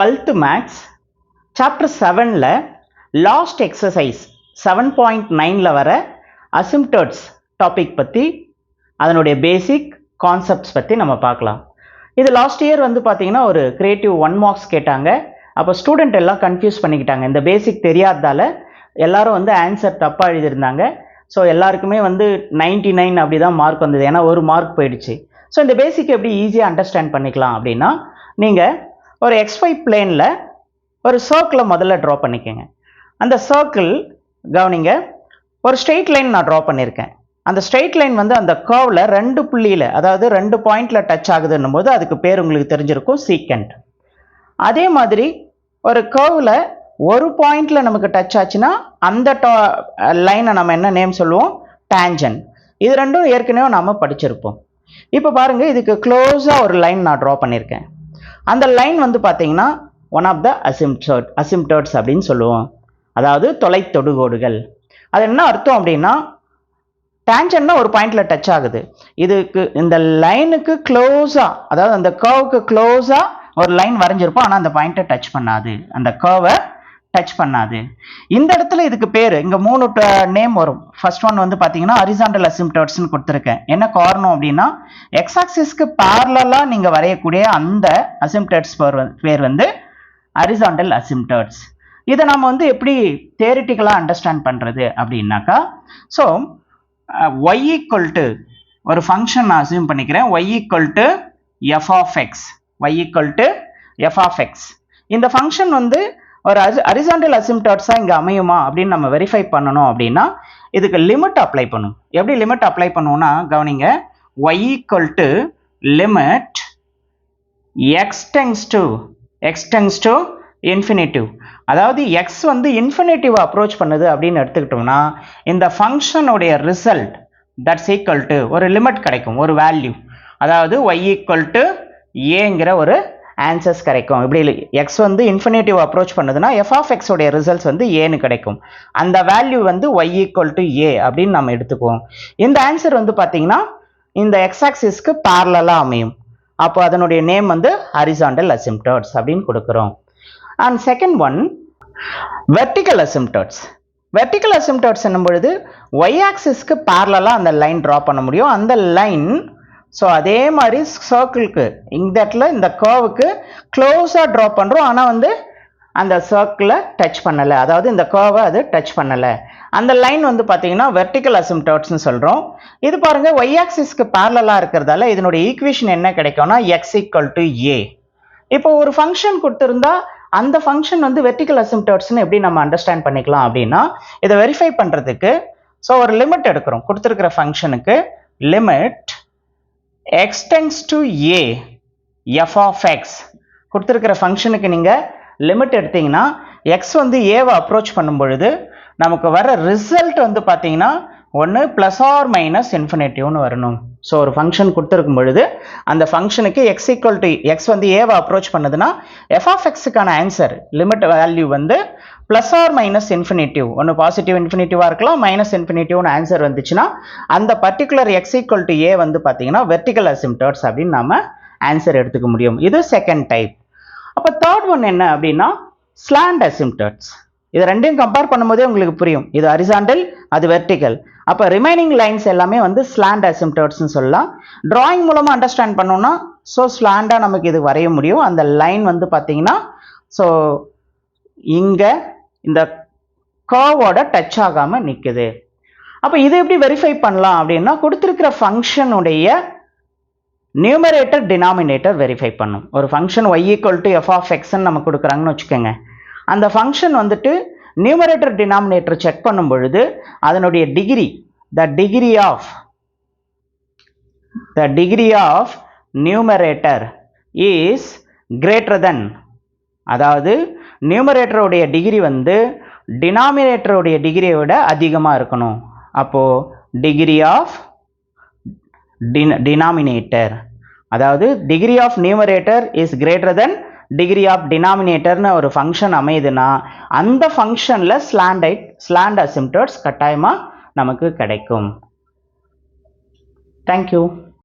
12th maths chapter 7ல் last exercise 7.9ல் வர அசிம்ப்டோட்ஸ் டாபிக் பற்றி அதனுடைய பேசிக் கான்செப்ட்ஸ் பற்றி நம்ம பார்க்கலாம். இது லாஸ்ட் இயர் வந்து பார்த்தீங்கன்னா ஒரு கிரியேட்டிவ் 1 மார்க்ஸ் கேட்டாங்க. அப்போ ஸ்டூடெண்ட் எல்லாம் கன்ஃபியூஸ் பண்ணிக்கிட்டாங்க. இந்த பேசிக் தெரியாததால் எல்லாரும் வந்து ஆன்சர் தப்பாக எழுதியிருந்தாங்க. ஸோ எல்லாருக்குமே வந்து 99 அப்படி தான் மார்க் வந்தது, ஏன்னா ஒரு மார்க் போயிடுச்சு. ஸோ இந்த பேசிக் எப்படி ஈஸியாக அண்டர்ஸ்டாண்ட் பண்ணிக்கலாம் அப்படின்னா, நீங்கள் ஒரு XY பிளேனில் ஒரு சர்க்கிளை முதல்ல ட்ரா பண்ணிக்கோங்க. அந்த சர்க்கிள் கவனிங்க, ஒரு ஸ்ட்ரெயிட் லைன் நான் ட்ரா பண்ணியிருக்கேன். அந்த ஸ்ட்ரெயிட் லைன் வந்து அந்த கர்வில் 2 புள்ளியில், அதாவது 2 பாயிண்டில் டச் ஆகுதுன்னும் போது அதுக்கு பேர் உங்களுக்கு தெரிஞ்சிருக்கும் சீக்கண்ட். அதே மாதிரி ஒரு கர்வில் ஒரு பாயிண்டில் நமக்கு டச் ஆச்சுன்னா அந்த லைனை நம்ம என்ன நேம் சொல்லுவோம்? டேஞ்சன்ட். இது ரெண்டும் ஏற்கனவே நம்ம படிச்சிருப்போம். இப்போ பாருங்கள், இதுக்கு க்ளோஸாக ஒரு லைன் நான் ட்ரா பண்ணியிருக்கேன். அந்த லைன் வந்து பார்த்தீங்கன்னா ஒன் ஆஃப் த அசிம்ப்டோட்ஸ் அப்படின்னு சொல்லுவோம், அதாவது தொலைத்தொடுகோடுகள். அது என்ன அர்த்தம் அப்படின்னா, டேஞ்சன்ட்னா ஒரு பாயிண்ட்ல டச் ஆகுது. இதுக்கு இந்த லைனுக்கு க்ளோஸாக, அதாவது அந்த கர்வுக்கு க்ளோஸாக ஒரு லைன் வரைஞ்சிருப்போம், ஆனால் அந்த பாயிண்ட்டை டச் பண்ணாது, அந்த கர்வை டச் பண்ணாது. இந்த இடத்துல இதுக்கு பேர் இங்கே 3 நேம் வரும். ஃபர்ஸ்ட் ஒன் வந்து பார்த்தீங்கன்னா ஹரிசாண்டல் அசிம்ப்டோட்ஸ்னு கொடுத்துருக்கேன். என்ன காரணம் அப்படின்னா, எக்ஸ் ஆக்சிஸ்க்கு பேரலா நீங்கள் வரையக்கூடிய அந்த அசிம்ப்டோட்ஸ் பேர் வந்து ஹரிசாண்டல் அசிம்ப்டோட்ஸ். இதை நம்ம வந்து எப்படி தியரிட்டிக்கலாக அண்டர்ஸ்டாண்ட் பண்ணுறது அப்படின்னாக்கா, ஸோ y ஈக்குவல் டு ஒரு ஃபங்க்ஷன் நான் அசியூம் பண்ணிக்கிறேன், y equal to F of x, y equal to F of x. இந்த ஃபங்க்ஷன் வந்து ஒரு ஹரிசாண்டல் அசிம்ப்டோட்ஸாக இங்கே அமையுமா அப்படின்னு நம்ம வெரிஃபை பண்ணணும் அப்படின்னா இதுக்கு லிமிட் அப்ளை பண்ணும். எப்படி லிமிட் அப்ளை பண்ணுவோம்னா கவனிங்க, y equal to limit x tends to infinitive. அதாவது x வந்து இன்ஃபினிட்டிவ் அப்ரோச் பண்ணுது அப்படின்னு எடுத்துக்கிட்டோம்னா இந்த ஃபங்க்ஷனுடைய ரிசல்ட் தட்ஸ் ஈக்குவல் டு ஒரு லிமிட் கிடைக்கும், ஒரு வேல்யூ. அதாவது y ஈக்குவல் டு ஏங்கிற ஒரு ஆன்சர்ஸ் கிடைக்கும். இப்படி x வந்து இன்ஃபினிட்டிவ் அப்ரோச் பண்ணுதுன்னா எஃப் ஆஃப் எக்ஸ் உடைய ரிசல்ட்ஸ் வந்து ஏன்னு கிடைக்கும். அந்த வேல்யூ வந்து y ஈக்குவல் டு ஏ அப்படின்னு நம்ம எடுத்துக்குவோம். இந்த ஆன்சர் வந்து பார்த்தீங்கன்னா இந்த எக்ஸ் ஆக்சிஸ்க்கு பேரலா அமையும். அப்போ அதனுடைய நேம் வந்து ஹரிசாண்டல் அசிம்ப்டோட்ஸ் அப்படின்னு கொடுக்குறோம். And second one vertical asymptotes. Vertical asymptotes என்னும் பொழுது y ஆக்சிஸ்க்கு பேரலா அந்த லைன் ட்ரா பண்ண முடியும். அந்த லைன் ஸோ அதே மாதிரி சர்க்கிளுக்கு இந்த இடத்துல இந்த கர்வுக்கு க்ளோஸாக ட்ரா பண்ணுறோம், ஆனால் வந்து அந்த சர்க்கிளை டச் பண்ணலை, அதாவது இந்த கர்வை அது டச் பண்ணலை. அந்த லைன் வந்து பார்த்தீங்கன்னா வெர்டிக்கல் அசிம்ப்டோட்ஸ்னு சொல்கிறோம். இது பாருங்கள், y ஆக்சிஸ்க்கு பேரலலாக இருக்கிறதால இதனுடைய ஈக்குவேஷன் என்ன கிடைக்கும்னா x ஈக்குவல் டு ஏ. இப்போ ஒரு ஃபங்க்ஷன் கொடுத்துருந்தா அந்த ஃபங்க்ஷன் வந்து வெர்டிக்கல் அசிம்ப்டோட்ஸ்னு எப்படி நம்ம அண்டர்ஸ்டாண்ட் பண்ணிக்கலாம் அப்படின்னா, இதை வெரிஃபை பண்ணுறதுக்கு ஸோ ஒரு லிமிட் எடுக்கிறோம். கொடுத்துருக்கிற ஃபங்க்ஷனுக்கு limit x tends to a f of x. கொடுத்துருக்கிற ஃபங்க்ஷனுக்கு நீங்கள் லிமிட் எடுத்தீங்கன்னா x வந்து ஏவை அப்ரோச் பண்ணும் பொழுது நமக்கு வர ரிசல்ட் வந்து பார்த்தீங்கன்னா ஒன்று ப்ளஸ் ஆர் மைனஸ் இன்ஃபினிட்டிவ்னு வரணும். ஸோ ஒரு ஃபங்க்ஷன் கொடுத்துருக்கும் பொழுது அந்த ஃபங்க்ஷனுக்கு x ஈக்குவல் டு எக்ஸ் வந்து ஏவை அப்ரோச் பண்ணுதுன்னா எஃப் ஆஃப் எக்ஸுக்கான ஆன்சர் லிமிட் வேல்யூ வந்து ப்ளஸ் ஆர் மைனஸ் இன்ஃபினிட்டிவ், ஒன்று பாசிட்டிவ் இன்ஃபினிட்டிவாக இருக்கலாம், மைனஸ் இன்ஃபினிட்டிவ்னு ஆன்சர் வந்துச்சுன்னா அந்த particular x equal to A வந்து பார்த்தீங்கன்னா வெர்டிக்கல் அசிம்ப்டோட்ஸ் அப்படின்னு நம்ம ஆன்சர் எடுத்துக்க முடியும். இது செகண்ட் டைப். அப்போ தேர்ட் ஒன் என்ன அப்படின்னா ஸ்லாண்ட் அசிம்ப்டோட்ஸ். இது ரெண்டையும் கம்பேர் பண்ணும்போதே உங்களுக்கு புரியும், இது ஹரிசாண்டல், அது வெர்டிக்கல். அப்போ ரிமைனிங் லைன்ஸ் எல்லாமே வந்து ஸ்லாண்ட் அசிம்ப்டோட்ஸ்னு சொல்லலாம். டிராயிங் மூலமாக அண்டர்ஸ்டாண்ட் பண்ணோம்னா ஸோ ஸ்லாண்டாக நமக்கு இது வரைய முடியும். அந்த லைன் வந்து பார்த்தீங்கன்னா ஸோ இங்கே இந்த கர்வோட டச் ஆகாமல் நிற்குது. அப்போ இது எப்படி வெரிஃபை பண்ணலாம் அப்படின்னா, கொடுத்துருக்கிற ஃபங்க்ஷனுடைய நியூமரேட்டர் டினாமினேட்டர் வெரிஃபை பண்ணும். ஒரு function y equal to F of எக்ஸ்ன்னு நம்ம கொடுக்குறாங்கன்னு வச்சுக்கோங்க. அந்த ஃபங்க்ஷன் வந்துட்டு நியூமரேட்டர் டினாமினேட்டர் செக் பண்ணும் பொழுது அதனுடைய degree, the degree of numerator is greater then, அதாவது நியூமரேட்டருடைய டிகிரி வந்து டினாமினேட்டருடைய டிகிரியை விட அதிகமாக இருக்கணும். அப்போது டிகிரி ஆஃப் டினாமினேட்டர், அதாவது degree of numerator is greater than degree of டினாமினேட்டர்னு ஒரு ஃபங்க்ஷன் அமையுதுன்னா அந்த ஃபங்க்ஷனில் ஸ்லாண்ட் அசிம்ப்டோட்ஸ் கட்டாயமாக நமக்கு கிடைக்கும். தேங்க்யூ.